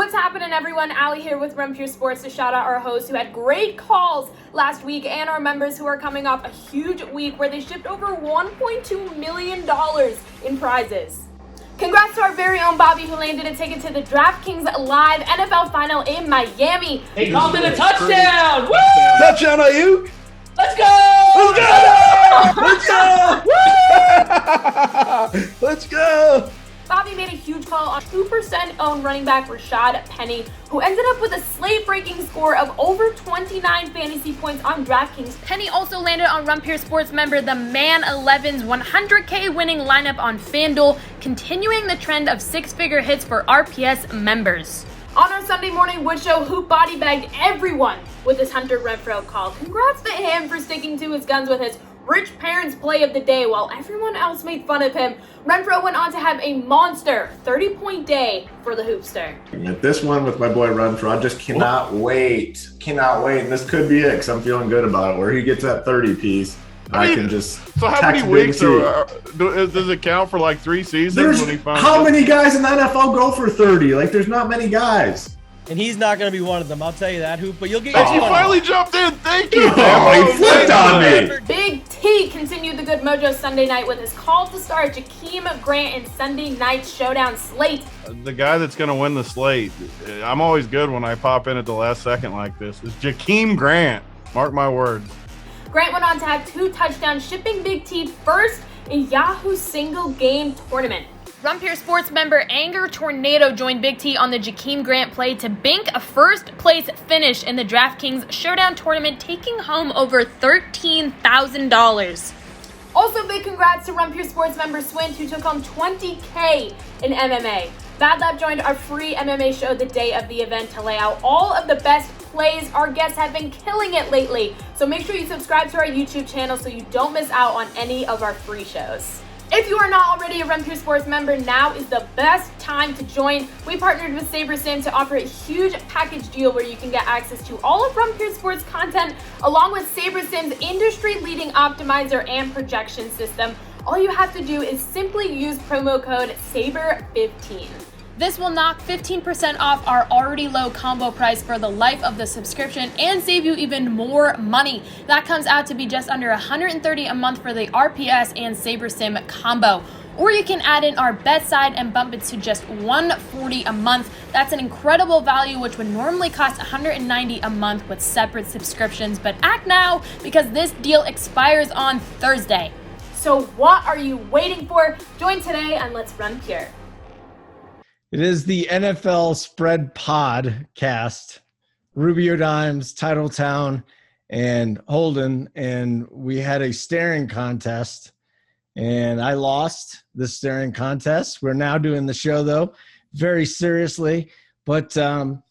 What's happening, everyone? Allie here with Run Pure Sports to shout out our hosts who had great calls last week and our members who are coming off a huge week where they shipped over $1.2 million in prizes. Congrats to our very own Bobby who landed a ticket to the DraftKings live NFL final in Miami. He called it a touchdown! Woo! Touchdown, Ayuk! Let's go! Let's go! Let's go! Let's go! Bobby made a huge call on 2% owned running back Rashad Penny, who ended up with a slate-breaking score of over 29 fantasy points on DraftKings. Penny also landed on Run Pure Sports member the Man 11's 100K winning lineup on FanDuel, continuing the trend of six-figure hits for RPS members. On our Sunday morning Wood Show, Hoop body bagged everyone with his Hunter Renfrow call. Congrats to him for sticking to his guns with his rich parents play of the day while everyone else made fun of him. Renfrow went on to have a monster 30-point day for the Hoopster. This one with my boy Renfrow, I just cannot wait. Cannot wait. And this could be it because I'm feeling good about it. Where he gets that 30 piece, I can just. So how many weeks does it count for, like 3 seasons? How many guys in the NFL go for 30? Like, there's not many guys. And he's not going to be one of them. I'll tell you that, Hoop. But you'll get. You finally jumped in. Thank you. Oh, he flipped on me. Big T continued the good mojo Sunday night with his call to start Jakeem Grant in Sunday night's Showdown slate. The guy that's going to win the slate, I'm always good when I pop in at the last second like this, is Jakeem Grant. Mark my words. Grant went on to have 2 touchdowns, shipping Big T first in Yahoo's single game tournament. Run Pure Sports member Anger Tornado joined Big T on the Jakeem Grant play to bank a first-place finish in the DraftKings Showdown tournament, taking home over $13,000. Also, big congrats to Run Pure Sports member Swint, who took home $20K in MMA. Bad Lab joined our free MMA show the day of the event to lay out all of the best plays. Our guests have been killing it lately, so make sure you subscribe to our YouTube channel so you don't miss out on any of our free shows. If you are not already a Run Pure Sports member, now is the best time to join. We partnered with SaberSim to offer a huge package deal where you can get access to all of Run Pure Sports content, along with SaberSim's industry-leading optimizer and projection system. All you have to do is simply use promo code SABER15. This will knock 15% off our already low combo price for the life of the subscription and save you even more money. That comes out to be just under $130 a month for the RPS and SaberSim combo. Or you can add in our bet side and bump it to just $140 a month. That's an incredible value, which would normally cost $190 a month with separate subscriptions. But act now because this deal expires on Thursday. So what are you waiting for? Join today and let's run pure. It is the NFL Spread Podcast, RubioDimes, Titletown, and Holden, and we had a staring contest, and I lost the staring contest. We're now doing the show, though, very seriously, but how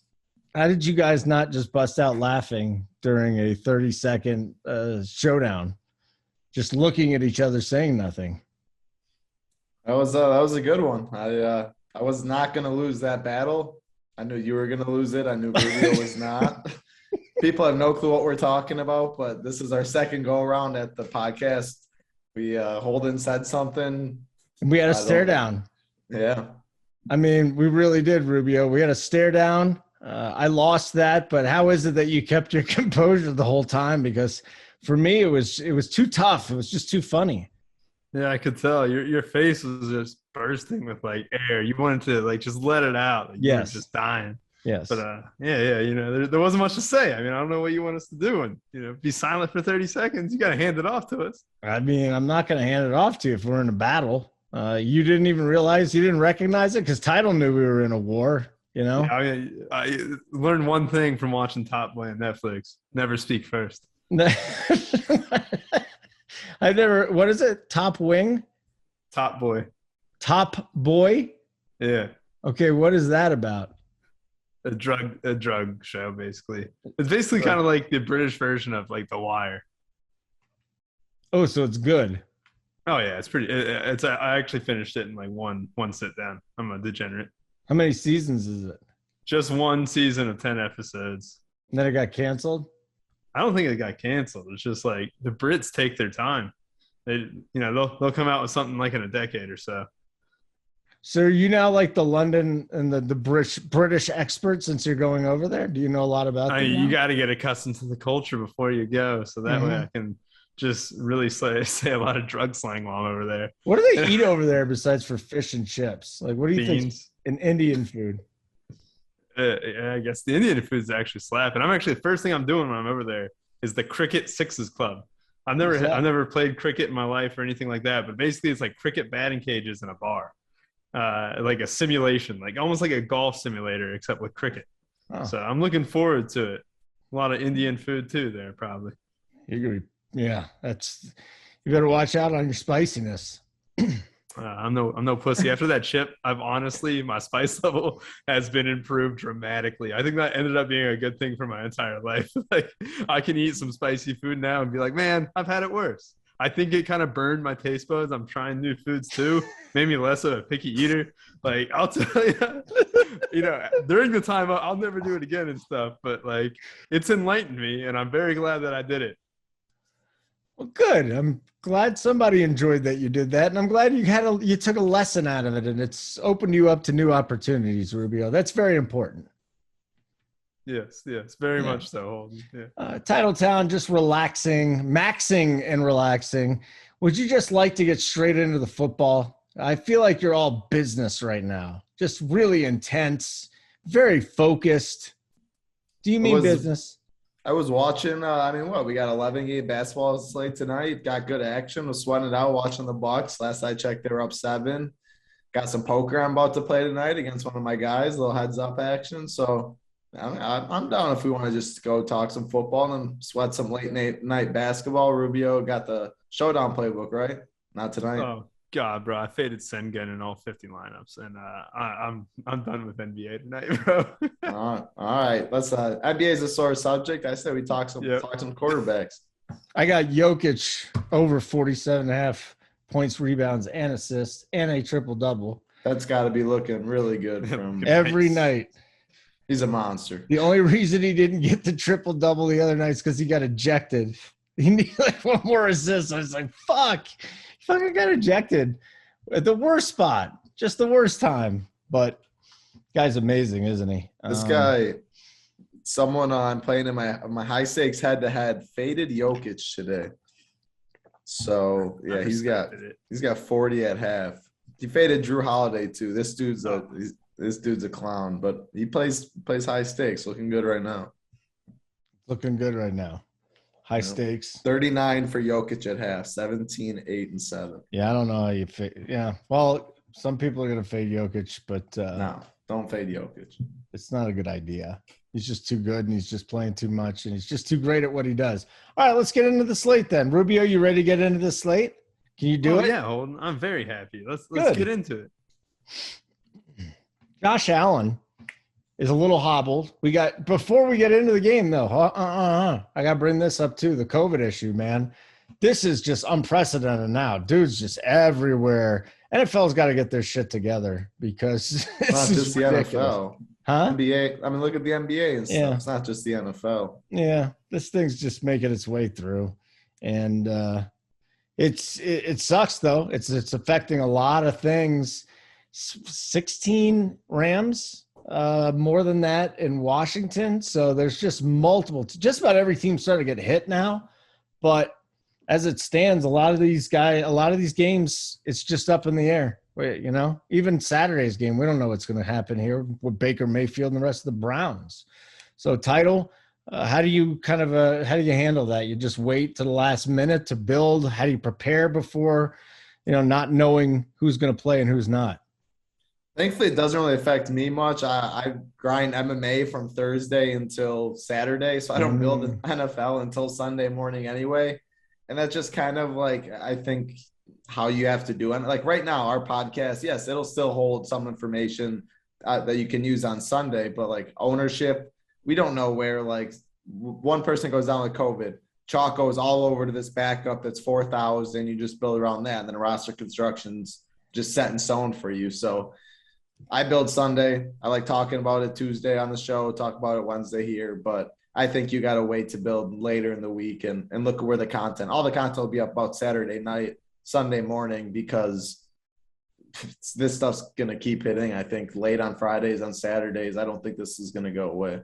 did you guys not just bust out laughing during a 30-second showdown, just looking at each other saying nothing? That was a good one. I was not going to lose that battle. I knew you were going to lose it. I knew Rubio was not. People have no clue what we're talking about, but this is our second go-around at the podcast. We Holden said something. We had a stare down. Yeah. I mean, we really did, Rubio. We had a stare down. I lost that, but how is it that you kept your composure the whole time? Because for me, it was too tough. It was just too funny. Yeah, I could tell your face was just bursting with like air. You wanted to like just let it out. Like, yes. You were just dying. Yes. But yeah, you know, there wasn't much to say. I mean, I don't know what you want us to do, and you know, be silent for 30 seconds. You got to hand it off to us. I mean, I'm not going to hand it off to you if we're in a battle. You didn't even realize, you didn't recognize it because Title knew we were in a war. You know. Yeah, I mean, I learned one thing from watching Top Boy on Netflix: never speak first. I've never. What is it? Top Wing? Top Boy. Top Boy? Yeah. Okay, what is that about? A drug show, basically. It's basically kind of like the British version of like The Wire. Oh, so it's good. Oh yeah, it's pretty. I actually finished it in like one sit down. I'm a degenerate. How many seasons is it? Just one season of 10 episodes. And then it got canceled? I don't think it got canceled. It's just like the Brits take their time. They'll come out with something like in a decade or so. So are you now like the London and the British expert since you're going over there? Do you know a lot about that? You got to get accustomed to the culture before you go. So that way I can just really say a lot of drug slang while I'm over there. What do they eat over there besides for fish and chips? Like, what do you think in Indian food? Yeah, I guess the Indian food is actually slapping. The first thing I'm doing when I'm over there is the Cricket Sixes Club. I've never played cricket in my life or anything like that, but basically it's like cricket batting cages in a bar. Like a simulation, like almost like a golf simulator, except with cricket. Oh. So I'm looking forward to it. A lot of Indian food too there, probably. You're gonna you better watch out on your spiciness. I'm no pussy. After that chip, my spice level has been improved dramatically. I think that ended up being a good thing for my entire life. Like I can eat some spicy food now and be like, man, I've had it worse. I think it kind of burned my taste buds. I'm trying new foods too. Made me less of a picky eater. Like I'll tell you, during the time I'll never do it again and stuff. But like it's enlightened me, and I'm very glad that I did it. Well, good. I'm glad somebody enjoyed that you did that, and I'm glad you took a lesson out of it, and it's opened you up to new opportunities, Rubio. That's very important. Yes, very much so, Holden. Yeah. Titletown, just maxing and relaxing. Would you just like to get straight into the football? I feel like you're all business right now, just really intense, very focused. Do you mean business? I was watching, we got 11 game basketball slate tonight. Got good action. Was sweating it out watching the Bucks. Last I checked, they were up 7. Got some poker I'm about to play tonight against one of my guys, a little heads up action. So I'm down if we want to just go talk some football and sweat some late night basketball. Rubio got the Showdown playbook, right? Not tonight. Oh God, bro! I faded Sengun in all 50 lineups, and I'm done with NBA tonight, bro. All right. Let's. NBA is a sore subject. I say we talk some quarterbacks. I got Jokic over 47.5 points, rebounds, and assists, and a triple-double. That's got to be looking really good from every night. He's a monster. The only reason he didn't get the triple-double the other night is because he got ejected. He needed like one more assist. I was like, fuck. He fucking got ejected at the worst spot. Just the worst time. But guy's amazing, isn't he? This guy, someone I'm playing in my high-stakes head-to-head, faded Jokic today. So, yeah, he's got 40 at half. He faded Drew Holiday, too. This dude's a clown, but he plays high stakes. Looking good right now. High stakes. 39 for Jokic at half. 17, 8, and 7. Yeah, I don't know how you fade. Yeah, well, some people are gonna fade Jokic, but no, don't fade Jokic. It's not a good idea. He's just too good, and he's just playing too much, and he's just too great at what he does. All right, let's get into the slate then. Rubio, you ready to get into the slate? Can you do it? Yeah, Holden. I'm very happy. Let's get into it. Josh Allen is a little hobbled. Before we get into the game, though, I got to bring this up, too, the COVID issue, man. This is just unprecedented now. Dude's just everywhere. NFL's got to get their shit together because it's not just the ridiculous. NFL. Huh? NBA. I mean, look at the NBA and stuff. Yeah. It's not just the NFL. Yeah, this thing's just making its way through. And it sucks, though. It's affecting a lot of things. 16 Rams, more than that in Washington. So there's just just about every team starting to get hit now. But as it stands, a lot of these games, it's just up in the air. Even Saturday's game, we don't know what's going to happen here with Baker Mayfield and the rest of the Browns. So title, how do you handle that? You just wait to the last minute to build? How do you prepare before, not knowing who's going to play and who's not? Thankfully, it doesn't really affect me much. I grind MMA from Thursday until Saturday, so I don't build an NFL until Sunday morning anyway. And that's just kind of like, I think, how you have to do it. Like right now, our podcast, yes, it'll still hold some information that you can use on Sunday, but like ownership, we don't know where like one person goes down with COVID. Chalk goes all over to this backup that's 4,000. You just build around that, and then roster construction's just set in stone for you. So I build Sunday. I like talking about it Tuesday on the show, talk about it Wednesday here, but I think you got to wait to build later in the week and look at where all the content will be up about Saturday night, Sunday morning, because this stuff's going to keep hitting. I think late on Fridays, on Saturdays, I don't think this is going to go away.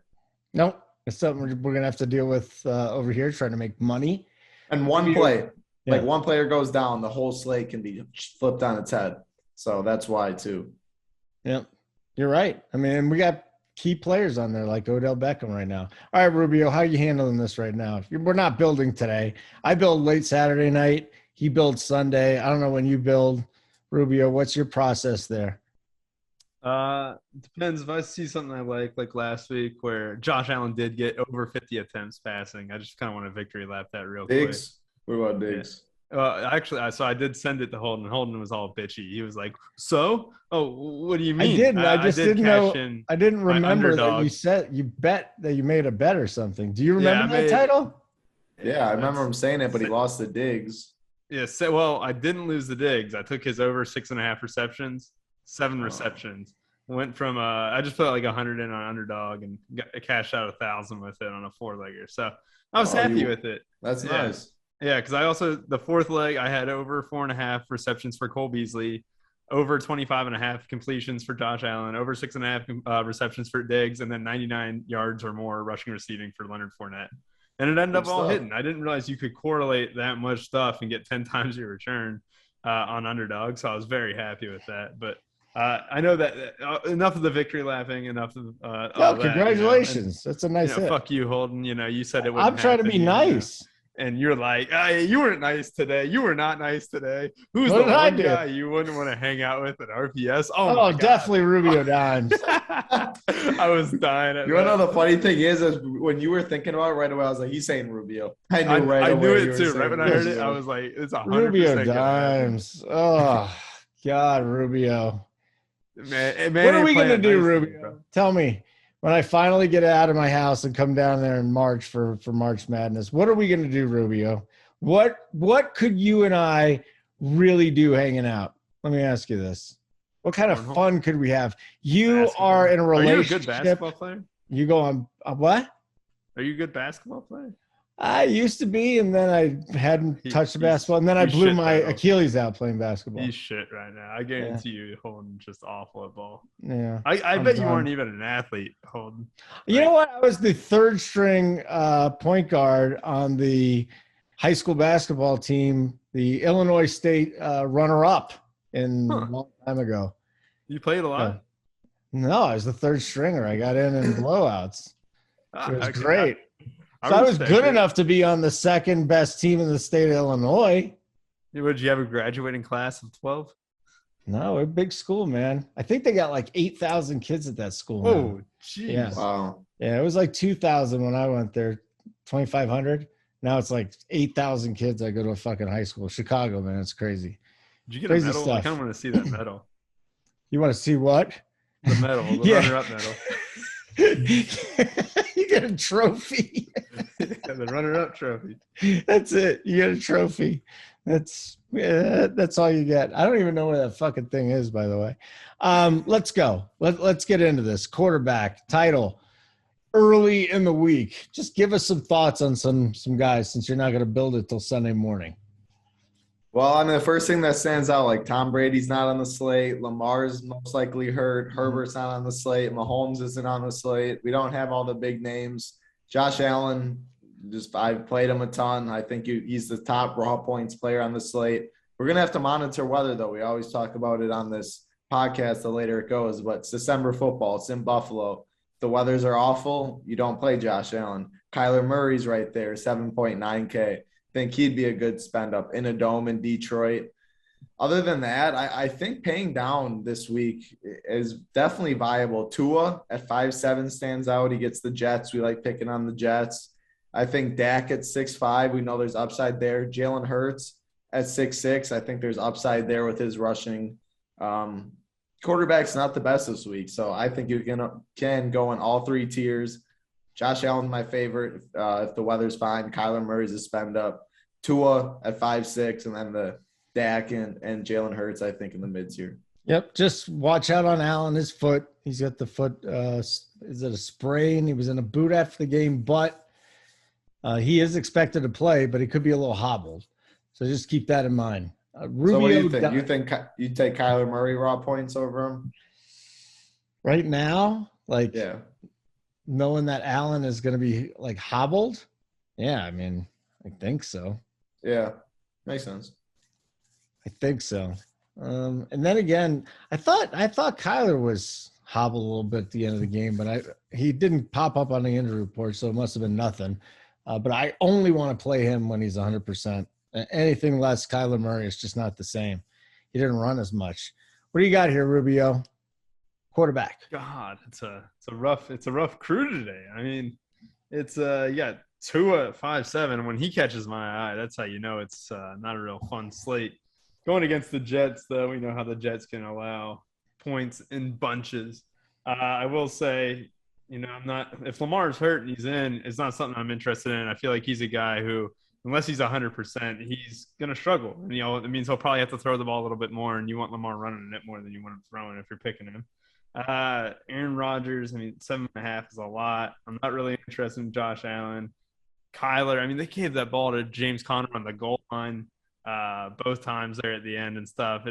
Nope. It's something we're going to have to deal with over here, trying to make money. And one play, Yeah. like one player goes down, the whole slate can be flipped on its head. So that's why too. Yep. You're right. I mean, we got key players on there like Odell Beckham right now. All right, Rubio, how are you handling this right now? We're not building today. I build late Saturday night. He builds Sunday. I don't know when you build. Rubio, what's your process there? Depends. If I see something I like last week where Josh Allen did get over 50 attempts passing, I just kind of want a victory lap that real Diggs. What about Diggs? Actually, so I did send it to Holden. Holden was all bitchy. He was like, "So, what do you mean?" I didn't. I just did didn't know. in I didn't my remember that underdog. you said you bet that you made a bet or something. Do you remember I that title? Yeah, I remember him saying it, but he lost the Diggs. Yeah. So, well, I didn't lose the Diggs. I took his over 6.5 receptions, 7 receptions. Went from I just put like 100 in on underdog and cashed out 1,000 with it on a 4-legger. So I was happy with it. That's Yeah. nice. Yeah, because I also the 4th leg I had over 4.5 receptions for Cole Beasley, over 25.5 completions for Josh Allen, over 6.5 receptions for Diggs, and then 99 yards or more rushing receiving for Leonard Fournette. And it ended up all hitting. I didn't realize you could correlate that much stuff and get 10 times your return on underdog. So I was very happy with that. But I know that enough of the victory lapping, enough of all that, congratulations. That's a nice hit. fuck you, Holden. You said it wouldn't I'm trying to be happen, nice. and you're like, hey, you weren't nice today. You were not nice today. Who's What the did I one do? guy you wouldn't want to hang out with at RPS? Oh, my God. Definitely Rubio Dimes. I was dying at You want to that. know the funny thing is when you were thinking about it right away, I was like, he's saying Rubio. I knew right I away. knew you it were too. saying Right when I heard it, Rubio. I was like, it's 100% Rubio gonna happen. Dimes. Oh, God, Rubio. Man, What are we going to playing do, nice Rubio? today, bro. Tell me. When I finally get out of my house and come down there in March for March Madness, what are we going to do, Rubio? What could you and I really do hanging out? Let me ask you this. What kind of Cornhole? fun could we have? You Basketball. are in a Are you a relationship. good basketball player? You go on what? Are you a good basketball player? I used to be, and then I hadn't touched the he's- basketball, and then I he's blew shit my though. Achilles out playing basketball. He's shit right now. I guarantee you, Holden just awful at ball. Yeah. I I'm bet you done. weren't even an athlete, Holden. You know what? I was the third string point guard on the high school basketball team, the Illinois State runner-up a long time ago. You played a lot. No, I was the third stringer. I got in blowouts. It was Okay. great. So I was respect good it. enough to be on the second best team in the state of Illinois. Would you have a graduating class of 12? No, we're a big school, man. I think they got like 8,000 kids at that school. now. Oh, jeez. Yeah. Wow. Yeah, it was like 2,000 when I went there, 2,500. Now it's like 8,000 kids. I go to a fucking high school. Chicago, man. It's crazy. Did you get Crazy a medal? I stuff. kind of want to see that medal. You want to see what? The medal, the Yeah. runner-up medal. You get a trophy. The runner-up trophy. That's it. You get a trophy. That's all you get. I don't even know where that fucking thing is, by the way. Let's go. Let's get into this. Quarterback title early in the week. Just give us some thoughts on some guys, since you're not going to build it till Sunday morning. Well, I mean, the first thing that stands out, like Tom Brady's not on the slate. Lamar's most likely hurt. Herbert's not on the slate. Mahomes isn't on the slate. We don't have all the big names. Josh Allen, I've played him a ton. I think he's the top raw points player on the slate. We're going to have to monitor weather, though. We always talk about it on this podcast the later it goes, but it's December football. It's in Buffalo. The weathers are awful. You don't play Josh Allen. Kyler Murray's right there, 7.9K. Think he'd be a good spend up in a dome in Detroit. Other than that, I think paying down this week is definitely viable. Tua at 5.7 stands out. He gets the Jets. We like picking on the Jets. I think Dak at 6.5. We know there's upside there. Jalen Hurts at 6.6. I think there's upside there with his rushing. Quarterback's not the best this week, so I think you can go in all three tiers. Josh Allen's my favorite. If the weather's fine, Kyler Murray's a spend up. Tua at 5.6, and then the Dak and Jalen Hurts, I think, in the mid tier. Yep. Just watch out on Allen, his foot. He's got the foot. Is it a sprain? He was in a boot after the game, but he is expected to play, but he could be a little hobbled. So just keep that in mind. Rubio, So what do you think? You think you take Kyler Murray raw points over him? right now, like Yeah. knowing that Allen is going to be like hobbled? Yeah, I mean, I think so. Yeah. Makes sense. I think so. And then again, I thought Kyler was hobbled a little bit at the end of the game, but he didn't pop up on the injury report, so it must have been nothing. But I only want to play him when he's 100%. Anything less Kyler Murray is just not the same. He didn't run as much. What do you got here, Rubio? Quarterback. God, it's a rough crew today. I mean, it's you got Tua 5'7". When he catches my eye, that's how you know it's not a real fun slate. Going against the Jets, though, we know how the Jets can allow points in bunches. I will say, I'm not. If Lamar's hurt and he's in, it's not something I'm interested in. I feel like he's a guy who, unless he's 100%, he's gonna struggle. And, it means he'll probably have to throw the ball a little bit more, and you want Lamar running it more than you want him throwing if you're picking him. Aaron Rodgers, 7.5 is a lot. I'm not really interested in Josh Allen. Kyler, they gave that ball to James Conner on the goal line both times there at the end and stuff.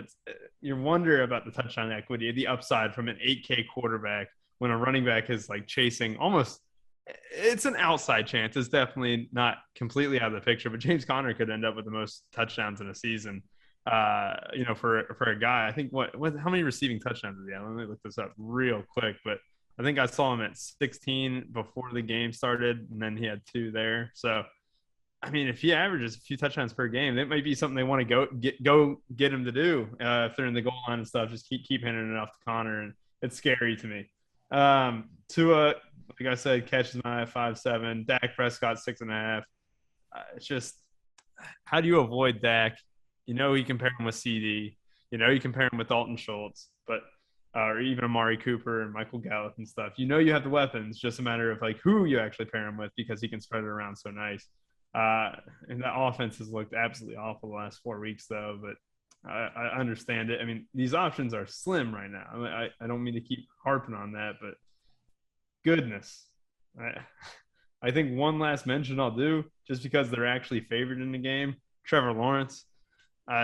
You wonder about the touchdown equity, the upside from an 8K quarterback when a running back is like chasing almost. It's an outside chance. It's definitely not completely out of the picture, but James Conner could end up with the most touchdowns in a season. For a guy, I think how many receiving touchdowns did he have? Let me look this up real quick, but I think I saw him at 16 before the game started, and then he had 2 there. So, if he averages a few touchdowns per game, that might be something they want to go get him to do if they're in the goal line and stuff. Just keep handing it off to Connor, and it's scary to me. Tua, like I said, catches my 5'7". Dak Prescott 6.5. It's just, how do you avoid Dak? You compare him with CD. You compare him with Dalton Schultz, but or even Amari Cooper and Michael Gallup and stuff. You have the weapons. Just a matter of who you actually pair him with, because he can spread it around so nice. And that offense has looked absolutely awful the last 4 weeks, though. But I understand it. These options are slim right now. I don't mean to keep harping on that, but goodness, I think one last mention I'll do, just because they're actually favored in the game. Trevor Lawrence.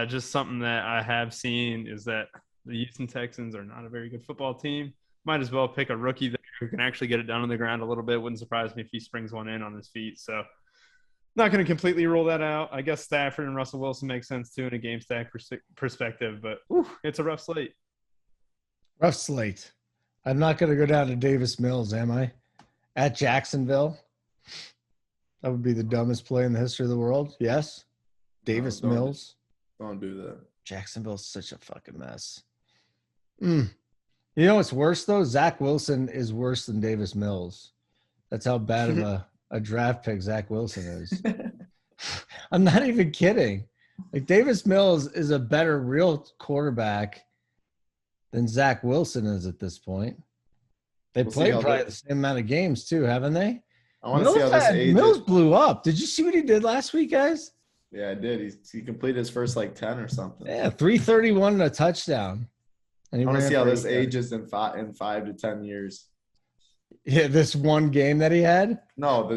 Just something that I have seen is that the Houston Texans are not a very good football team. Might as well pick a rookie there who can actually get it down on the ground a little bit. Wouldn't surprise me if he springs one in on his feet. So not going to completely rule that out. I guess Stafford and Russell Wilson make sense too in a game stack perspective, but it's a rough slate. Rough slate. I'm not going to go down to Davis Mills, am I? At Jacksonville. That would be the dumbest play in the history of the world. Yes. Davis Mills. Don't do that. Jacksonville's such a fucking mess. You know what's worse, though? Zach Wilson is worse than Davis Mills. That's how bad of a draft pick Zach Wilson is. I'm not even kidding. Davis Mills is a better real quarterback than Zach Wilson is at this point. They played probably the same amount of games, too, haven't they? I want to see how this age Mills blew up. Did you see what he did last week, guys? Yeah, I did. He completed his first 10 or something. Yeah, 331 and a touchdown. And I want to see how this ages in 5 to 10 years. Yeah, this one game that he had? No,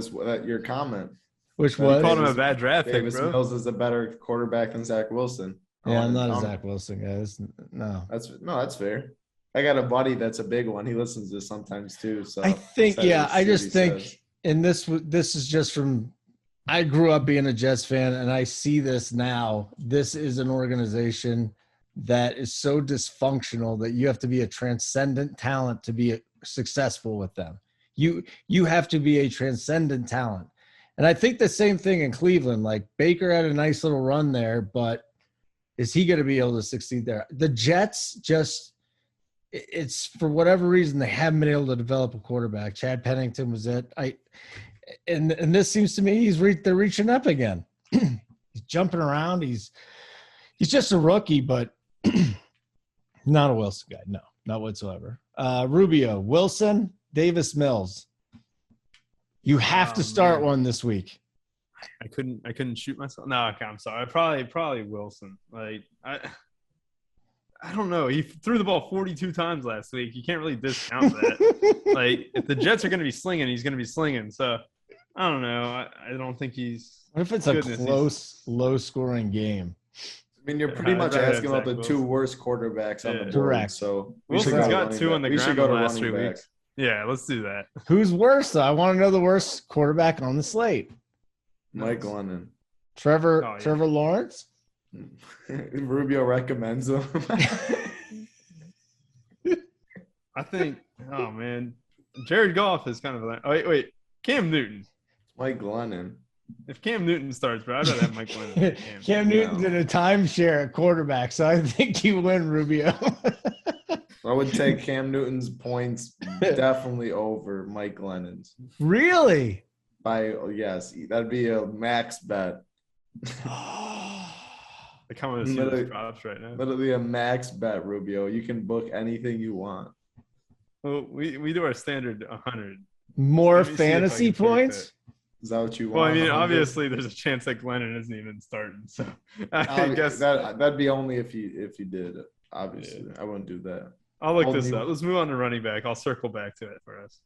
your comment. Which was? You called him a bad draft pick, Davis bro. Mills is a better quarterback than Zach Wilson. Yeah, I'm not a Zach Wilson, guys. No. That's fair. I got a buddy that's a big one. He listens to this sometimes too. So I think, I just think, and this is just from – I grew up being a Jets fan, and I see this now. This is an organization that is so dysfunctional that you have to be a transcendent talent to be successful with them. You have to be a transcendent talent. And I think the same thing in Cleveland. Baker had a nice little run there, but is he going to be able to succeed there? The Jets just – it's for whatever reason they haven't been able to develop a quarterback. Chad Pennington was it. And this seems to me they're reaching up again. He's jumping around. He's just a rookie, but not a Wilson guy. No, not whatsoever. Rubio, Wilson, Davis Mills. You have to start one this week. I couldn't shoot myself. No, okay, I'm sorry. Probably Wilson. I don't know. He threw the ball 42 times last week. You can't really discount that. If the Jets are going to be slinging, he's going to be slinging. So I don't know. I don't think he's. What if it's a close, low-scoring game? I mean, you're pretty much I'd rather asking have about the Zach two Wilson. worst quarterbacks on the board. Correct. So Wilson's got 2 on the We ground should go the to last running 3 back. weeks. Yeah, let's do that. Who's worse? I want to know the worst quarterback on the slate. Mike Glennon. Trevor Oh, yeah. Trevor Lawrence. Rubio recommends him. I think, oh man, Jared Goff is kind of like, oh, wait, Cam Newton. Mike Glennon. If Cam Newton starts, bro, I'd rather have Mike Glennon than Cam Newton's in a timeshare at quarterback, so I think you win, Rubio. I would take Cam Newton's points definitely over Mike Glennon's. Really? Yes, that'd be a max bet. I kind of see Literally- those props right now. Literally a max bet, Rubio. You can book anything you want. Well, we do our standard 100. More Let me see if I fantasy can predict points? that. Is that what you Well, want? I mean, 100? obviously, there's a chance that Glennon isn't even starting. So I guess that'd be only if you did. Obviously, I wouldn't do that. I'll look Only- this up. Let's move on to running back. I'll circle back to it for us.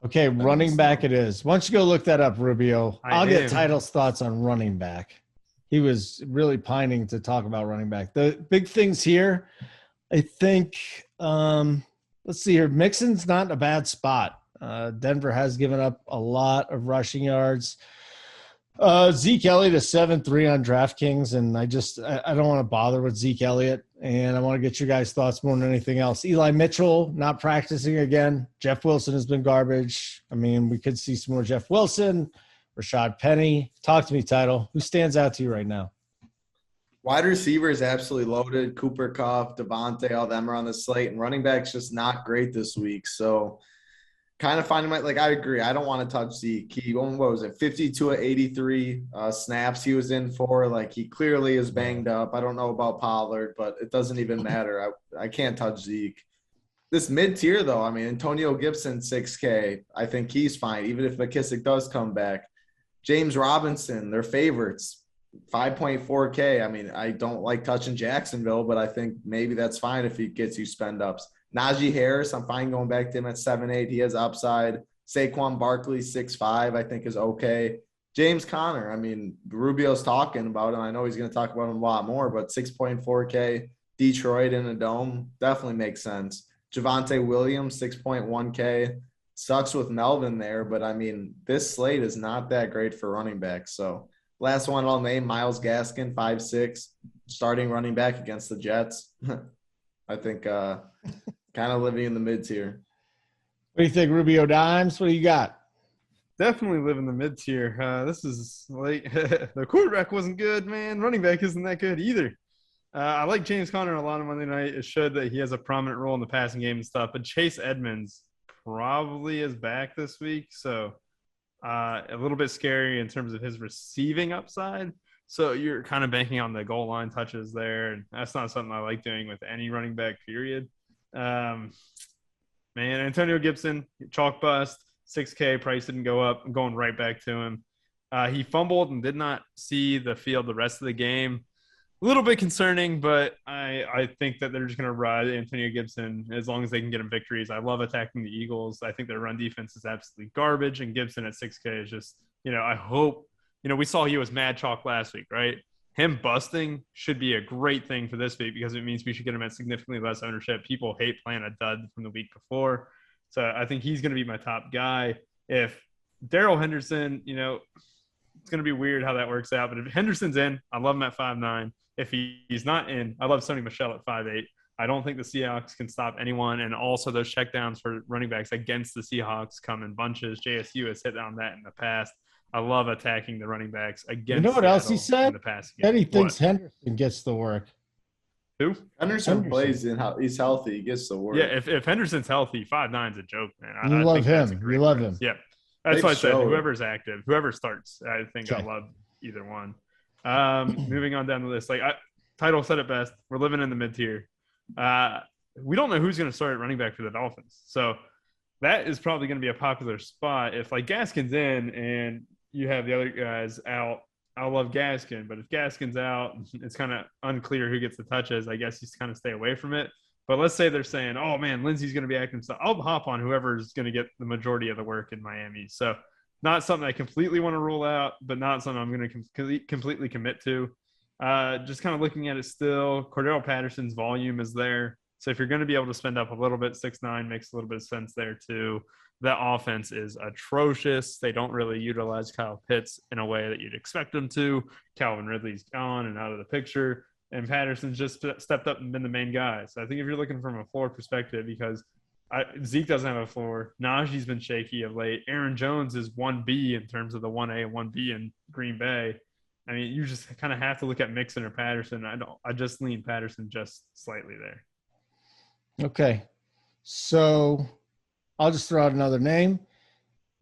Okay, running back it is. Why don't you go look that up, Rubio? I I'll get am. Title's thoughts on running back. He was really pining to talk about running back. The big things here, I think, let's see here. Mixon's not in a bad spot. Denver has given up a lot of rushing yards. Zeke Elliott is 7-3 on DraftKings, and I don't want to bother with Zeke Elliott, and I want to get your guys' thoughts more than anything else. Eli Mitchell not practicing again. Jeff Wilson has been garbage. I mean, we could see some more Jeff Wilson, Rashad Penny. Talk to me, Title. Who stands out to you right now? Wide receiver is absolutely loaded. Cooper Kupp, Devontae, all them are on the slate, and running back's just not great this week. So kind of finding I agree. I don't want to touch Zeke. He, what was it, 52 of 83 snaps he was in for. Like, he clearly is banged up. I don't know about Pollard, but it doesn't even matter. I can't touch Zeke. This mid-tier, though, I mean, Antonio Gibson, 6K. I think he's fine, even if McKissick does come back. James Robinson, their favorites, 5.4K. I mean, I don't like touching Jacksonville, but I think maybe that's fine if he gets you spend-ups. Najee Harris, I'm fine going back to him at 7.8. He has upside. Saquon Barkley, 6.5, I think is okay. James Conner, I mean, Rubio's talking about him. I know he's going to talk about him a lot more, but 6.4K, Detroit in a dome, definitely makes sense. Javonte Williams, 6.1K. Sucks with Melvin there, but I mean, this slate is not that great for running backs. So last one I'll name, Myles Gaskin, 5.6, starting running back against the Jets. I think kind of living in the mid-tier. What do you think, Rubio Dimes? What do you got? Definitely live in the mid tier. This is like the quarterback wasn't good, man. Running back isn't that good either. I like James Conner a lot on Monday night. It showed that he has a prominent role in the passing game and stuff. But Chase Edmonds probably is back this week, so a little bit scary in terms of his receiving upside. So you're kind of banking on the goal line touches there, and that's not something I like doing with any running back, period. Man, Antonio Gibson, chalk bust, 6K, price didn't go up. I'm going right back to him. He fumbled and did not see the field the rest of the game. A little bit concerning, but I think that they're just going to ride Antonio Gibson as long as they can get him victories. I love attacking the Eagles. I think their run defense is absolutely garbage, and Gibson at 6K is just, I hope, we saw he was mad chalk last week, right? Him busting should be a great thing for this week because it means we should get him at significantly less ownership. People hate playing a dud from the week before. So I think he's going to be my top guy. If Darrell Henderson, it's going to be weird how that works out. But if Henderson's in, I love him at 5'9". If he's not in, I love Sony Michel at 5'8". I don't think the Seahawks can stop anyone. And also those checkdowns for running backs against the Seahawks come in bunches. JSU has hit on that in the past. I love attacking the running backs against You know what else he Seattle said? in the past That game. he thinks What? Henderson gets the work. Who? Henderson plays in how he's healthy. He gets the work. Yeah, if Henderson's healthy, 5'9's a joke, man. You I love think that's a him. great You love price. him. Yeah, that's They've why I said showed. whoever's active, whoever starts, I think I Okay. love either one. Moving on down the list, Title said it best. We're living in the mid tier. We don't know who's going to start at running back for the Dolphins, so that is probably going to be a popular spot. If Gaskin's in and you have the other guys out, I love Gaskin, but if Gaskin's out, it's kind of unclear who gets the touches. I guess you just kind of stay away from it. But let's say they're saying, oh, man, Lindsey's going to be active. So I'll hop on whoever's going to get the majority of the work in Miami. So not something I completely want to rule out, but not something I'm going to completely commit to. Just kind of looking at it still, Cordero Patterson's volume is there. So if you're going to be able to spend up a little bit, 6'9" makes a little bit of sense there too. That offense is atrocious. They don't really utilize Kyle Pitts in a way that you'd expect them to. Calvin Ridley's gone and out of the picture. And Patterson's just stepped up and been the main guy. So I think if you're looking from a floor perspective, because Zeke doesn't have a floor. Najee's been shaky of late. Aaron Jones is 1B in terms of the 1A and 1B in Green Bay. I mean, you just kind of have to look at Mixon or Patterson. I just lean Patterson just slightly there. Okay. So I'll just throw out another name.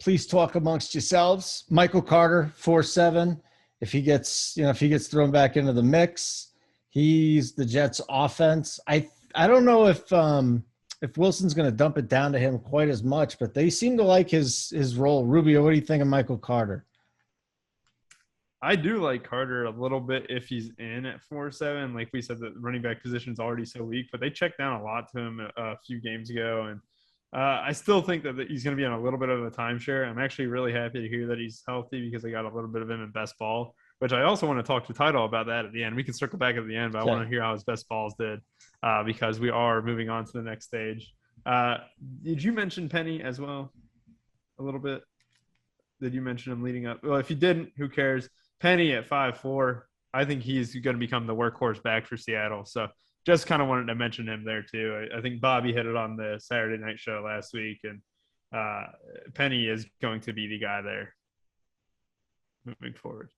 Please talk amongst yourselves. Michael Carter, 4-7. If he gets thrown back into the mix, he's the Jets offense. I don't know if Wilson's going to dump it down to him quite as much, but they seem to like his role. Rubio, what do you think of Michael Carter? I do like Carter a little bit if he's in at 4-7. Like we said, the running back position is already so weak, but they checked down a lot to him a few games ago. And I still think that he's going to be on a little bit of a timeshare. I'm actually really happy to hear that he's healthy because I got a little bit of him in best ball, which I also want to talk to Title about that at the end. We can circle back at the end, but I want to hear how his best balls did because we are moving on to the next stage. Did you mention Penny as well a little bit? Did you mention him leading up? Well, if you didn't, who cares? Penny at 5'4", I think he's going to become the workhorse back for Seattle. So just kind of wanted to mention him there too. I think Bobby hit it on the Saturday night show last week, and Penny is going to be the guy there moving forward.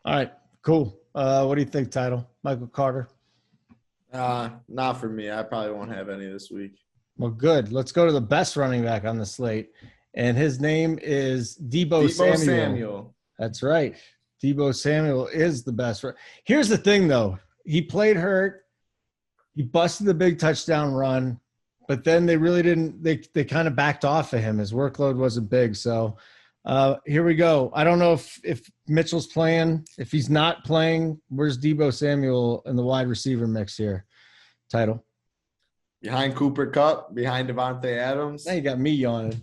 All right, cool. What do you think, Title? Michael Carter? Not for me. I probably won't have any this week. Well, good. Let's go to the best running back on the slate, and his name is Deebo Samuel. That's right. Deebo Samuel is the best. Here's the thing, though. He played hurt. He busted the big touchdown run, but then they really didn't – they kind of backed off of him. His workload wasn't big. So here we go. I don't know if Mitchell's playing. If he's not playing, where's Deebo Samuel in the wide receiver mix here? Title. Behind Cooper Kupp, behind Devontae Adams. Now you got me yawning.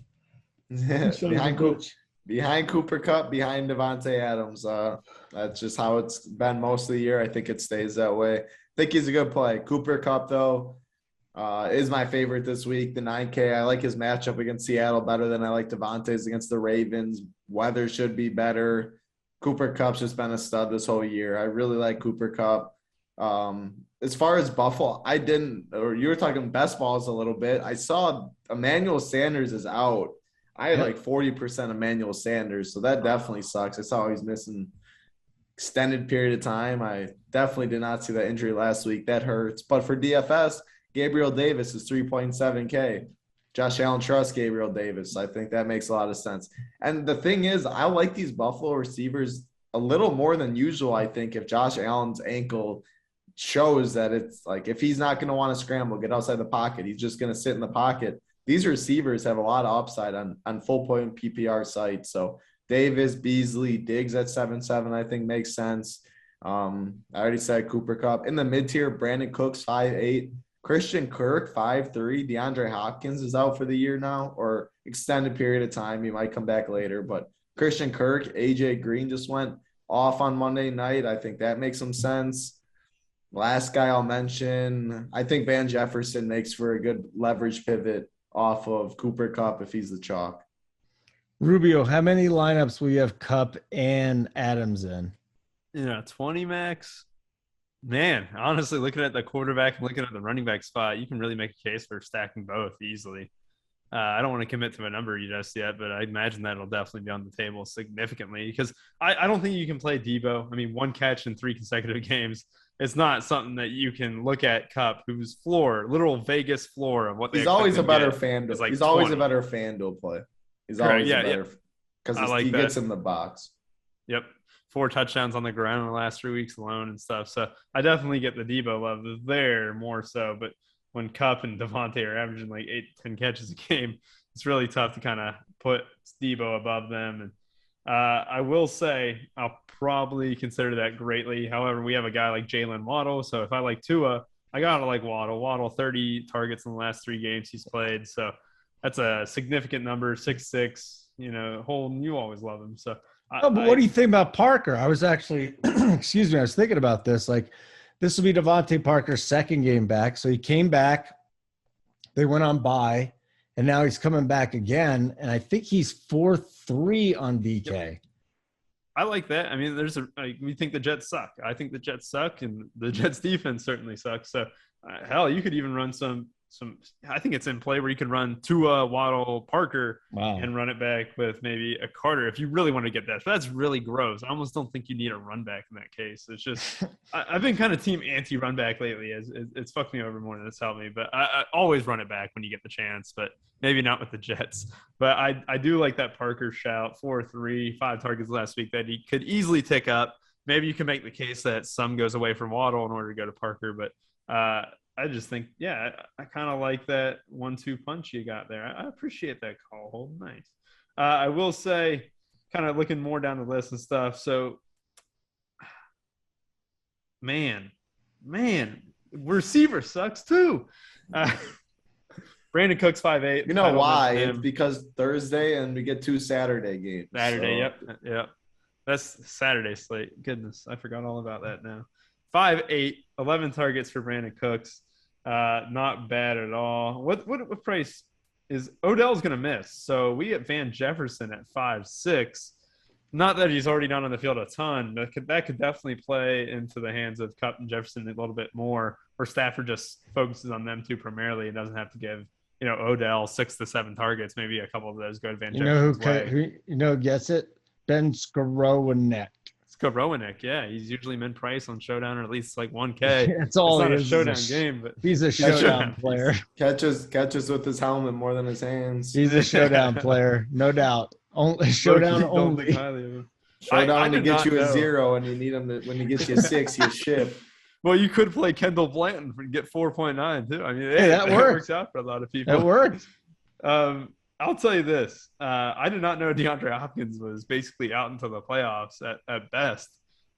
Behind Cooper Kupp, behind Devontae Adams. That's just how it's been most of the year. I think it stays that way. I think he's a good play. Cooper Kupp, though, is my favorite this week, the 9K. I like his matchup against Seattle better than I like Devontae's against the Ravens. Weather should be better. Cooper Kupp's just been a stud this whole year. I really like Cooper Kupp. As far as Buffalo, you were talking best balls a little bit. I saw Emmanuel Sanders is out. I had like 40% Emmanuel Sanders, so that definitely sucks. I saw he's missing extended period of time. I definitely did not see that injury last week. That hurts. But for DFS, Gabriel Davis is 3.7K. Josh Allen trusts Gabriel Davis. I think that makes a lot of sense. And the thing is, I like these Buffalo receivers a little more than usual, I think, if Josh Allen's ankle shows that it's like if he's not going to want to scramble, get outside the pocket, he's just going to sit in the pocket. These receivers have a lot of upside on full point PPR sites. So Davis, Beasley, Diggs at 7.7, I think makes sense. I already said Cooper Kupp. In the mid-tier, Brandon Cooks, 5.8. Christian Kirk, 5.3. DeAndre Hopkins is out for the year now, or extended period of time. He might come back later. But Christian Kirk, AJ Green just went off on Monday night. I think that makes some sense. Last guy I'll mention, I think Van Jefferson makes for a good leverage pivot off of Cooper Kupp if he's the chalk. Rubio, how many lineups will you have Kupp and Adams in? 20 max. Man, honestly, looking at the quarterback and looking at the running back spot, you can really make a case for stacking both easily. I don't want to commit to a number just yet, but I imagine that it'll definitely be on the table significantly because I don't think you can play Deebo. I mean, 1 catch in 3 consecutive games. It's not something that you can look at Kupp, whose floor, literal Vegas floor of what he's always a better FanDuel. Like he's always a better FanDuel play. He's always a better because he gets in the box. Yep. 4 touchdowns on the ground in the last 3 weeks alone and stuff. So I definitely get the Deebo love there more so. But when Kupp and Devontae are averaging like 8 to 10 catches a game, it's really tough to kind of put Deebo above them. And I will say I'll probably consider that greatly. However, we have a guy like Jalen Waddle. So if I like Tua, I got to like Waddle. Waddle, 30 targets in the last 3 games he's played. So that's a significant number, 6'6", you always love him. So But what do you think about Parker? I was actually, excuse me, I was thinking about this. Like, this will be Devontae Parker's second game back. So he came back, they went on bye, and now he's coming back again. And I think he's 4-3 on DK. Yep. I like that. I mean, we think the Jets suck. I think the Jets suck, and the Jets defense certainly sucks. So, hell, you could even run some. I think it's in play where you can run Tua, Waddle, Parker, and run it back with maybe a Carter if you really want to get that. But that's really gross. I almost don't think you need a run back in that case. It's just I've been kind of team anti-run back lately. It's fucked me over more than it's helped me. But I always run it back when you get the chance, but maybe not with the Jets. But I do like that Parker shout, 4-3, 5 targets last week that he could easily tick up. Maybe you can make the case that some goes away from Waddle in order to go to Parker, but I just think, I kind of like that 1-2 punch you got there. I appreciate that call. Hold nice. I will say, kind of looking more down the list and stuff. So, man, receiver sucks too. Brandon Cooks 5'8". You know why? It's because Thursday and we get 2 Saturday games. Saturday, yep. That's Saturday slate. Goodness, I forgot all about that now. 5'8", 11 targets for Brandon Cooks. Not bad at all. What price is Odell's going to miss? So we get Van Jefferson at 5'6". Not that he's already not on the field a ton, but that could definitely play into the hands of Kupp and Jefferson a little bit more, or Stafford just focuses on them two primarily and doesn't have to give Odell 6 to 7 targets. Maybe a couple of those go to Van Jefferson. Who gets it? Ben Skowronek. Skowronek, yeah, he's usually mid-price on Showdown, or at least like 1K. That's all. It's not a Showdown game, but he's a Showdown player. Catches with his helmet more than his hands. He's a Showdown player, no doubt. Only Showdown only. Showdown to get you a 0, and you need him to, when he gets you a 6, you ship. Well, you could play Kendall Blanton and get 4.9 too. I mean, that works out for a lot of people. It works. I'll tell you this. I did not know DeAndre Hopkins was basically out until the playoffs at best.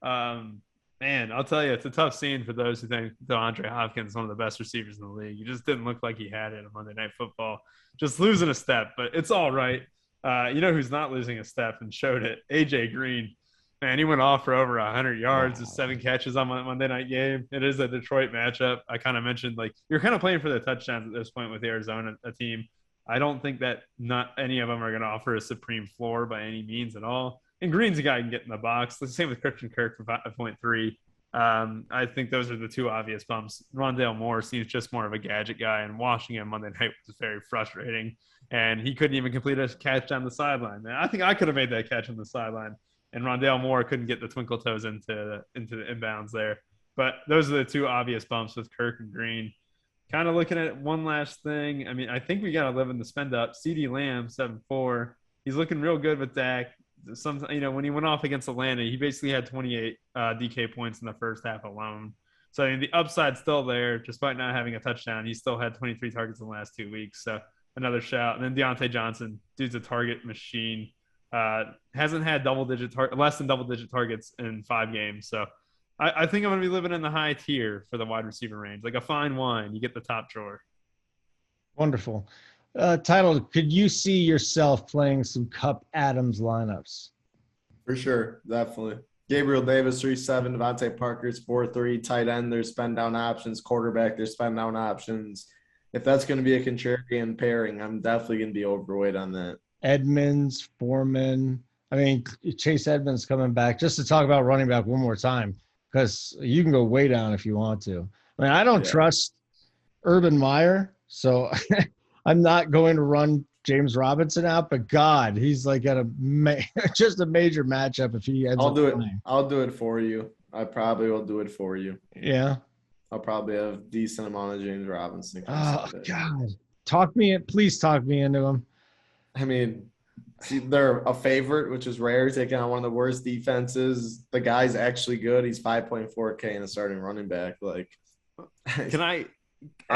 Man, I'll tell you, it's a tough scene for those who think DeAndre Hopkins is one of the best receivers in the league. He just didn't look like he had it on Monday Night Football. Just losing a step, but it's all right. You know who's not losing a step and showed it? A.J. Green. Man, he went off for over 100 yards with 7 catches on Monday night game. It is a Detroit matchup. I kind of mentioned, like, you're kind of playing for the touchdowns at this point with Arizona, a team. I don't think that not any of them are going to offer a supreme floor by any means at all. And Green's a guy who can get in the box. The same with Christian Kirk for 5.3. I think those are the 2 obvious bumps. Rondale Moore seems just more of a gadget guy, and watching him Monday night was very frustrating. And he couldn't even complete a catch down the sideline. Man, I think I could have made that catch on the sideline. And Rondale Moore couldn't get the twinkle toes into the inbounds there. But those are the 2 obvious bumps with Kirk and Green. Kind of looking at one last thing. I mean, I think we got to live in the spend up. CeeDee Lamb, 7.4. He's looking real good with Dak. When he went off against Atlanta, he basically had 28 DK points in the first half alone. So, I mean, the upside's still there. Despite not having a touchdown, he still had 23 targets in the last 2 weeks. So, another shout. And then Deontay Johnson, dude's a target machine. Hasn't had less than double-digit targets in 5 games. So, I think I'm going to be living in the high tier for the wide receiver range. Like a fine wine, you get the top drawer. Wonderful. Title, could you see yourself playing some Kupp Adams lineups? For sure, definitely. Gabriel Davis, 3.7. Devontae Parker's 4.3. Tight end, there's spend down options. Quarterback, there's spend down options. If that's going to be a contrarian pairing, I'm definitely going to be overweight on that. Edmonds, Foreman. I mean, Chase Edmonds coming back. Just to talk about running back one more time, because you can go way down if you want to. I mean, I don't trust Urban Meyer, so I'm not going to run James Robinson out. But God, he's like at just a major matchup if he ends up playing. I'll do it for you. I probably will do it for you. Yeah. I'll probably have a decent amount of James Robinson. Oh, God. Please talk me into him. I mean, they're a favorite, which is rare, taking on one of the worst defenses. The guy's actually good. He's 5.4K in a starting running back. Like, and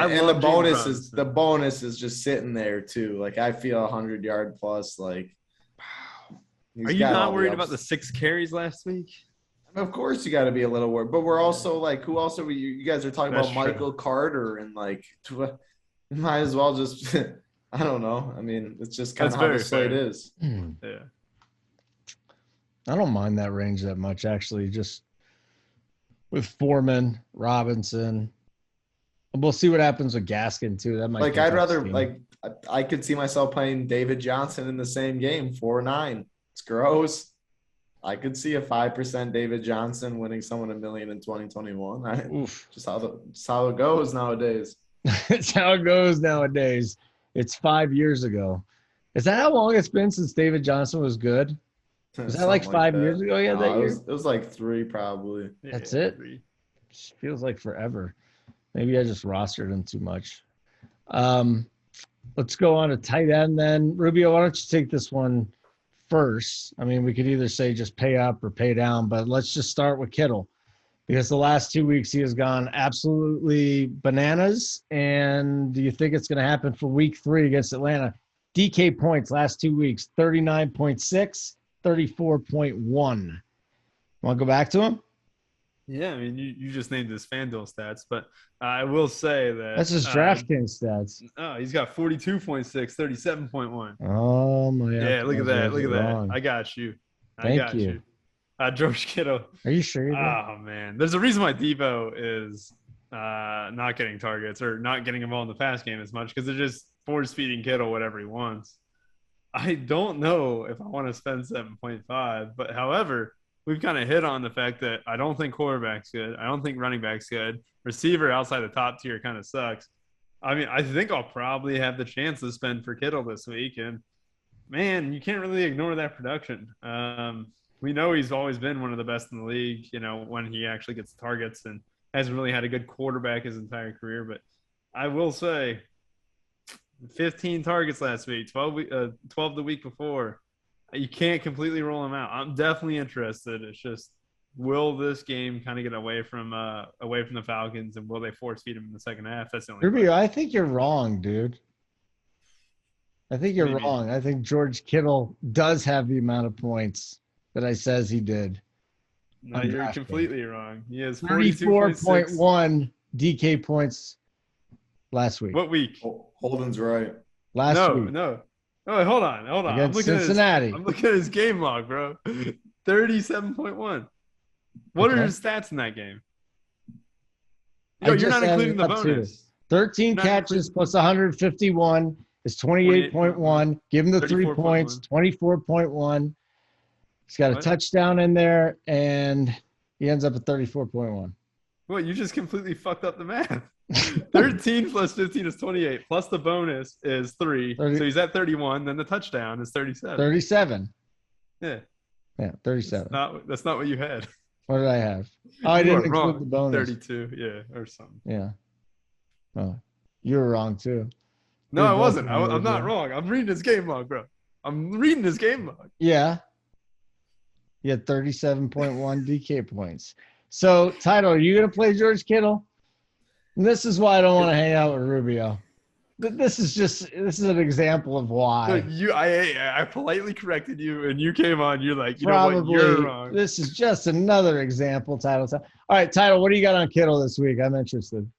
the bonus is just sitting there too. Like, I feel 100-yard plus. Like, wow. Are you not worried about the 6 carries last week? Of course, you got to be a little worried. But we're also like, who else are we? You guys are talking about Michael Carter and like, might as well just. I don't know. I mean, it's just kind of how the slate is. Yeah. I don't mind that range that much, actually. Just with Foreman, Robinson. We'll see what happens with Gaskin, too. That might Like, pick I'd up rather, steam. like, I could see myself playing David Johnson in the same game, 4-9. It's gross. I could see a 5% David Johnson winning someone $1 million in 2021. Oof. Just how it goes nowadays. It's how it goes nowadays. It's 5 years ago. Is that how long it's been since David Johnson was good? Was that like 5 years ago? Yeah, that year? It was like 3 probably. That's it? 3. Feels like forever. Maybe I just rostered him too much. Let's go on to tight end then. Rubio, why don't you take this one first? I mean, we could either say just pay up or pay down, but let's just start with Kittle because the last 2 weeks he has gone absolutely bananas. And do you think it's going to happen for week 3 against Atlanta? DK points last 2 weeks, 39.6, 34.1. Want to go back to him? Yeah, I mean, you just named his FanDuel stats, but I will say that That's his DraftKings stats. Oh, he's got 42.6, 37.1. Oh my God. Yeah, look at that. Look at wrong. that. I got you. Thank you. George Kittle. Are you sure? Oh, man. There's a reason why Debo is not getting targets or not getting involved in the pass game as much because they're just force-feeding Kittle whatever he wants. I don't know if I want to spend 7.5, but however, we've kind of hit on the fact that I don't think quarterback's good. I don't think running back's good. Receiver outside the top tier kind of sucks. I mean, I think I'll probably have the chance to spend for Kittle this week. And, man, you can't really ignore that production. We know he's always been one of the best in the league, you know, when he actually gets targets and hasn't really had a good quarterback his entire career. But I will say 15 targets last week, 12 the week before. You can't completely roll him out. I'm definitely interested. It's just, will this game kind of get away from the Falcons, and will they force feed him in the second half? That's the only Rubio, I think you're wrong, dude. I think you're wrong. I think George Kittle does have the amount of points that I says he did. No, you're completely wrong. He has 34.1 DK points last week. What week? Holden's right. Last week. No. Oh, hold on. Against Cincinnati. I'm looking at his game log, bro. 37.1. What are his stats in that game? You're not including the bonus. 13 catches plus 151 is 28.1. Give him the 3 points, 24.1. He's got a touchdown in there, and he ends up at 34.1. Well, you just completely fucked up the math. 13 plus 15 is 28, plus the bonus is 3. So he's at 31. Then the touchdown is 37. 37. Yeah. Yeah, 37. That's not what you had. What did I have? Oh, I didn't include the bonus. 32, yeah, or something. Yeah. Oh, you were wrong too. No, I wasn't. I'm not wrong. I'm reading his game log, bro. I'm reading his game log. Yeah. You had 37.1 DK points. So, Title, are you going to play George Kittle? And this is why I don't want to hang out with Rubio. This is an example of why. I politely corrected you, and you came on. You're like, you know what? You're wrong. This is just another example, Title. All right, Title, what do you got on Kittle this week? I'm interested.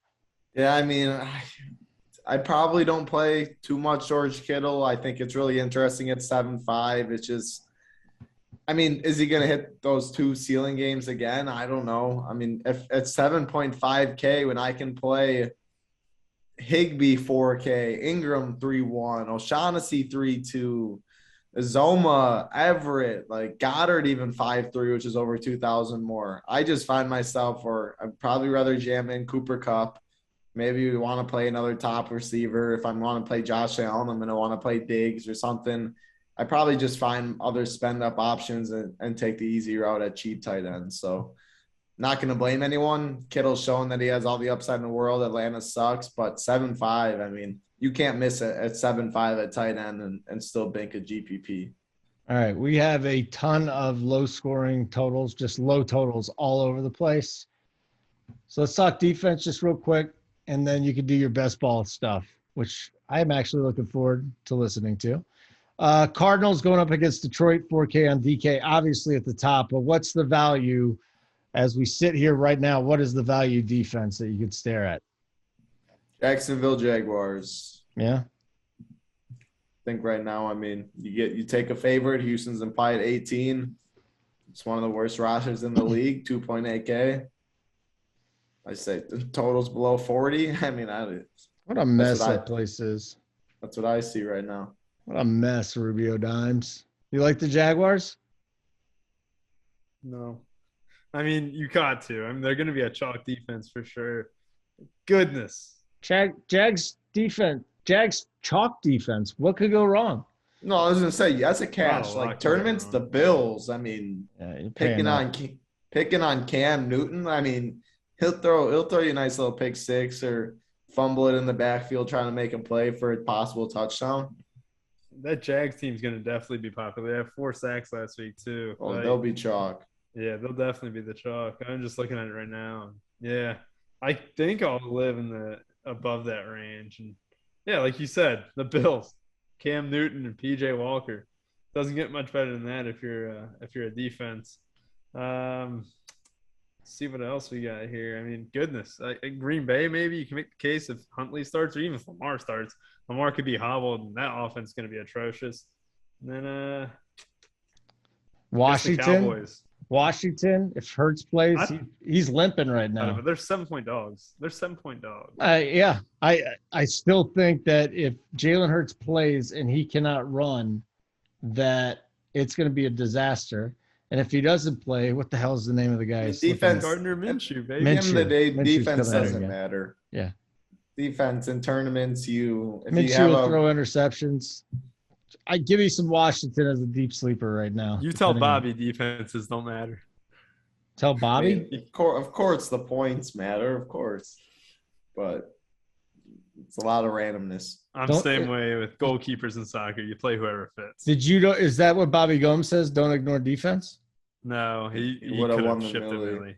Yeah, I mean, I probably don't play too much George Kittle. I think it's really interesting at 7.5. It's just, I mean, is he going to hit those 2 ceiling games again? I don't know. I mean, if at 7.5K, when I can play Higbee 4K, Ingram 3-1, O'Shaughnessy 3-2, Zoma, Everett, like Goddard even 5-3, which is over 2,000 more. I just find myself, or I'd probably rather jam in Cooper Kupp. Maybe we want to play another top receiver. If I want to play Josh Allen, I'm going to want to play Diggs or something. I probably just find other spend up options and take the easy route at cheap tight ends. So not going to blame anyone. Kittle's showing that he has all the upside in the world. Atlanta sucks, but 7.5, I mean, you can't miss it at 7.5 at tight end and still bank a GPP. All right. We have a ton of low scoring totals, just low totals all over the place. So let's talk defense just real quick, and then you can do your best ball stuff, which I am actually looking forward to listening to. Cardinals going up against Detroit, 4K on DK, obviously at the top, but what's the value as we sit here right now? What is the value defense that you could stare at? Jacksonville Jaguars. Yeah. I think right now, I mean, you take a favorite. Houston's implied 18. It's one of the worst rosters in the league, 2.8K. I say the total's below 40. I mean, What a mess that place is. that's what I see right now. What a mess, Rubio Dimes. You like the Jaguars? No. I mean, you got to. I mean, they're going to be a chalk defense for sure. Goodness. Jags defense. Jags chalk defense. What could go wrong? No, I was gonna say as a cash, Not a lot like can go tournaments, wrong. the Bills. I mean, Yeah, you're picking paying on Cam Newton. I mean, he'll throw you a nice little pick six or fumble it in the backfield trying to make a play for a possible touchdown. That Jags team's going to definitely be popular. They have 4 sacks last week, too. Oh, Like, they'll be chalk. yeah, they'll definitely be the chalk. I'm just looking at it right now. Yeah, I think I'll live in the above that range. And yeah, like you said, the Bills, Cam Newton and PJ Walker. Doesn't get much better than that if you're a defense. See what else we got here. I mean, goodness, Green Bay maybe you can make the case if Huntley starts or even if Lamar starts. Lamar could be hobbled, and that offense is going to be atrocious. And then Washington. the Cowboys. Washington, if Hurts plays, he's limping right now. But they're 7-point dogs. They're 7-point dogs. Yeah, I still think that if Jalen Hurts plays and he cannot run, that it's going to be a disaster. And if he doesn't play, what the hell is the name of the guy? Defense. Gardner Minshew, baby. At the end of the day, Minshew's defense coming out doesn't again. matter. Yeah. Defense in tournaments, if you Minshew have will a throw interceptions. I give you some Washington as a deep sleeper right now. You tell depending on- Bobby defenses don't matter. Tell I Bobby. mean, of course, the points matter, of course, but it's a lot of randomness. I'm Don't- the same way with goalkeepers in soccer. You play whoever fits. Did you know? Is that what Bobby Gomes says? Don't ignore defense. No, he would've could won have the shipped it Millie. really.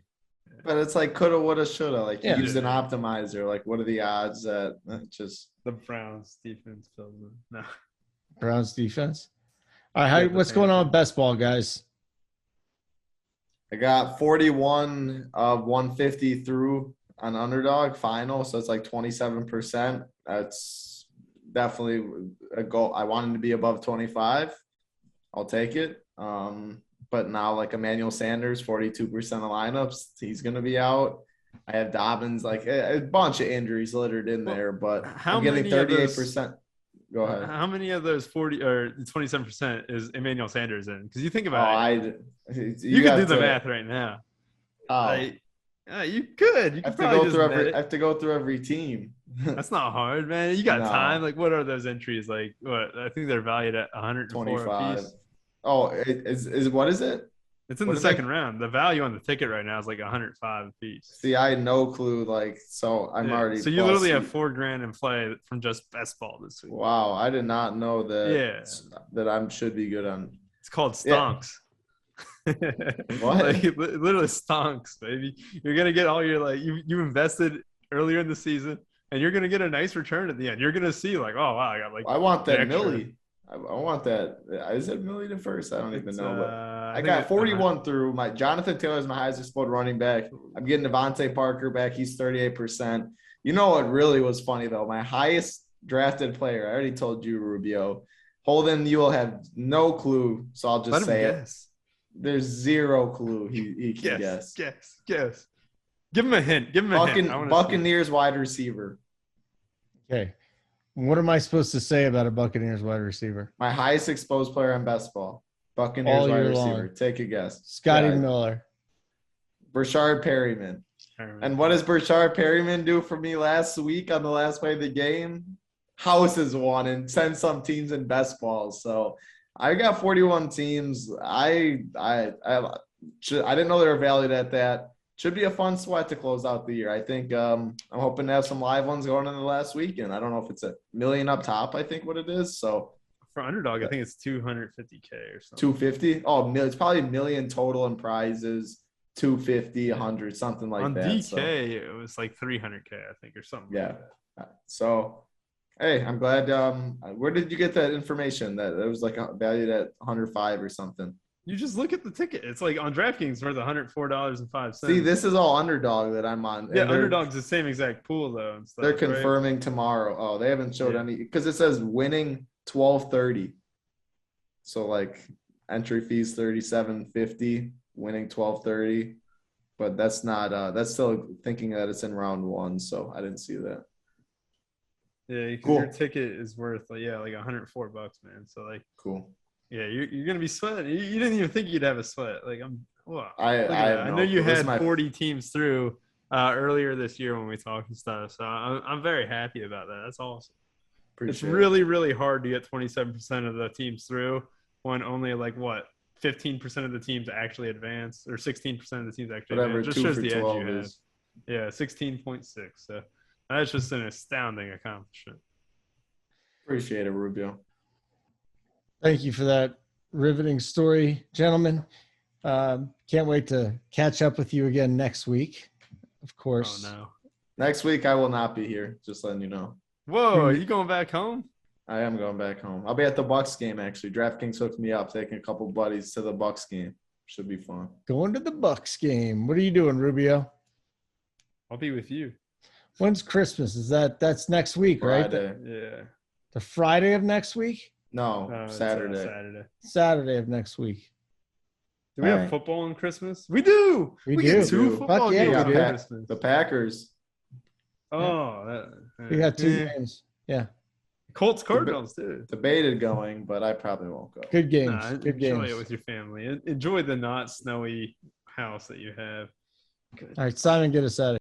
But it's like coulda, woulda, shoulda. Like Yeah. you used an optimizer. Like, what are the odds that just The Browns defense fills in. No. Browns defense. All right, Yeah, the what's going on with best ball, guys? I got 41 of 150 through on underdog final, so it's like 27%. That's definitely a goal. I wanted to be above 25. I'll take it. But now like Emmanuel Sanders, 42% of lineups, he's going to be out. I have Dobbins, like a bunch of injuries littered in there, but how I'm getting many of those- 38%. Go ahead. How many of those 40 or 27% is Emmanuel Sanders in? Because you think Oh, about it, you have could do the to- math right now. Oh, Like, you could. You I could have to probably go just through net I it. have to go through every team. That's not hard, man. You got No. time. Like, what are those entries? Like, what? I think they're valued at 104 25. apiece. Oh, is what is it? It's in What the is that? second round. The value on the ticket right now is like 105 apiece. See, I had no clue. Like, so I'm Yeah. already. So you plus- literally have $4,000 in play from just best ball this week. Wow, I did not know that. Yeah. That I should be good on. It's called Yeah. stonks. What? Like, it literally stonks, baby. You're gonna get all your like you invested earlier in the season, and you're gonna get a nice return at the end. You're gonna see like, oh wow, I got like I want that extra. Millie. I want that. Is it Millie to first? I don't even It's, know. But I I think got it's 41 through. My Jonathan Taylor is my highest explode running back. I'm getting Devontae Parker back. He's 38%. You know what really was funny though? My highest drafted player. I already told you, Rubio. Holden, you will have no clue, so I'll just Let him say it. guess. There's zero clue he can guess. Guess. Give him a hint. Give him a hint. I wanna see. Buccaneers wide receiver. Okay. What am I supposed to say about a Buccaneers wide receiver? My highest exposed player on best ball. Buccaneers All wide year receiver. long. Take a guess. Scotty Yeah. Miller. Brashard Perryman. And what does Brashard Perryman do for me last week on the last play of the game? Houses won and send some teams in best balls. So I got 41 teams. I didn't know they were valued at that. Should be a fun sweat to close out the year. I think I'm hoping to have some live ones going in the last weekend. I don't know if it's $1 million up top, I think what it is. So For underdog, I think it's 250K or something. 250. Oh, it's probably $1 million total in prizes. 250, 100, something like On that. DK, So, it was like 300K, I think, or something. yeah. So, hey, I'm glad. Where did you get that information? That it was like valued at 105 or something. You just look at the ticket. It's like on DraftKings worth $104.05. See, this is all underdog that I'm on. Yeah, And they're- underdog's the same exact pool though. And stuff, They're right? confirming tomorrow. Oh, they haven't showed Yeah. any because it says winning 12:30. So like entry fees $37.50. winning 12-30, but that's not that's still thinking that it's in round 1, so I didn't see that. Yeah, because Cool. your ticket is worth like $104, man. So like, Cool. yeah, you're gonna be sweating. You didn't even think you'd have a sweat. Like look at I that. Know you This is had my 40 teams through earlier this year when we talked and stuff. So I'm very happy about that. That's awesome. It's appreciate really, really hard to get 27% of the teams through when only 15% of the teams actually advance, or 16% of the teams actually whatever advance. Just 2 shows for the edge 12 you have. is. Yeah, 16.6. So that's just an astounding accomplishment. Appreciate it, Rubio. Thank you for that riveting story, gentlemen. Can't wait to catch up with you again next week. Of course. Oh no! Next week I will not be here. Just letting you know. Whoa, are you going back home? I am going back home. I'll be at the Bucks game actually. DraftKings hooked me up, taking a couple buddies to the Bucks game. Should be fun. Going to the Bucks game. What are you doing, Rubio? I'll be with you. When's Christmas? That's next week, right? Friday. Yeah. The Friday of next week? No, It's, Saturday. Saturday. Saturday of next week. Do we have Alright. football on Christmas? We do. We get do. 2 Fuck football yeah, games we on do. Christmas. The Packers. Oh, We got 2 yeah. games. Yeah. Colts Cardinals too. Debated going, but I probably won't go. Good games. Nah, Good enjoy games. it with your family. Enjoy the not snowy house that you have. All right, Simon, get us out of here.